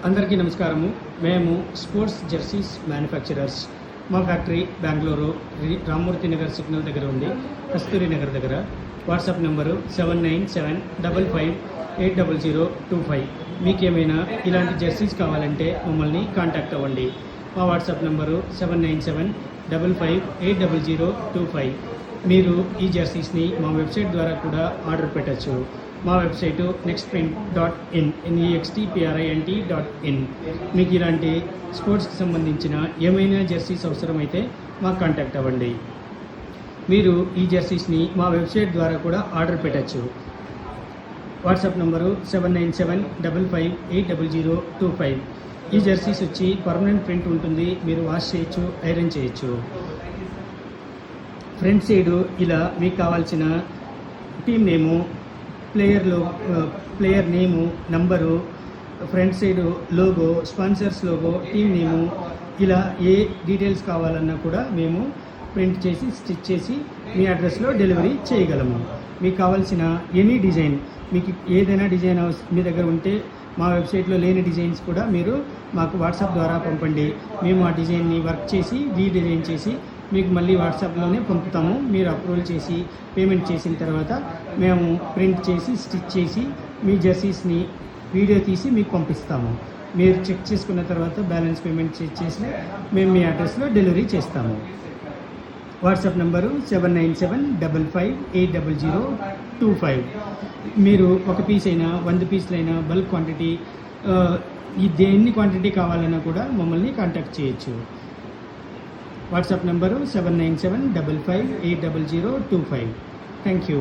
అందరికీ నమస్కారము. మేము స్పోర్ట్స్ జెర్సీస్ మ్యానుఫ్యాక్చరర్స్. మా ఫ్యాక్టరీ బెంగళూరు రామ్మూర్తి నగర్ సిగ్నల్ దగ్గర ఉంది, కస్తూరి నగర్ దగ్గర. WhatsApp number 7975580025. మీకేమైనా ఇలాంటి జెర్సీస్ కావాలంటే మమ్మల్ని కాంటాక్ట్ అవ్వండి. మా వాట్సాప్ నెంబరు 7955580025. మీరు ఈ జెర్సీస్ని మా వెబ్సైట్ ద్వారా కూడా ఆర్డర్ పెట్టచ్చు. మా వెబ్సైటు nextprint.in nextprint.in. మీకు ఇలాంటి స్పోర్ట్స్కి సంబంధించిన ఏమైనా జెర్సీస్ అవసరమైతే మాకు కాంటాక్ట్ అవ్వండి. మీరు ఈ జెర్సీస్ని మా వెబ్సైట్ ద్వారా కూడా ఆర్డర్ పెట్టచ్చు. WhatsApp number 7955580025. ఈ జెర్సీస్ వచ్చి పర్మనెంట్ ప్రింట్ ఉంటుంది. మీరు వాష్ చేయొచ్చు, ఐరన్ చేయొచ్చు. ఫ్రంట్ సైడు ఇలా మీకు కావాల్సిన team name, player name, number, front side logo, sponsors logo, team name, ఇలా ఏ డీటెయిల్స్ కావాలన్నా కూడా మేము ప్రింట్ చేసి స్టిచ్ చేసి మీ అడ్రస్లో డెలివరీ చేయగలము. మీకు కావాల్సిన ఎనీ డిజైన్, మీకు ఏదైనా డిజైన్ మీ దగ్గర ఉంటే మా వెబ్సైట్లో లేని డిజైన్స్ కూడా మీరు మాకు వాట్సాప్ ద్వారా పంపండి. మేము ఆ డిజైన్ని వర్క్ చేసి రీడిజైన్ చేసి మీకు మళ్ళీ వాట్సాప్లోనే పంపుతాము. మీరు అప్రూవల్ చేసి పేమెంట్ చేసిన తర్వాత మేము ప్రింట్ చేసి స్టిచ్ చేసి మీ జెర్సీస్ని వీడియో తీసి మీకు పంపిస్తాము. మీరు చెక్ చేసుకున్న తర్వాత బ్యాలెన్స్ పేమెంట్ చేసి మేము మీ అడ్రస్లో డెలివరీ చేస్తాము. WhatsApp number 7955580025. మీరు ఒక పీస్ అయినా 100 పీసులైనా బల్క్ క్వాంటిటీ ఎన్ని క్వాంటిటీ కావాలన్నా కూడా మమ్మల్ని కాంటాక్ట్ చేయొచ్చు. WhatsApp number 7955580025. Thank you.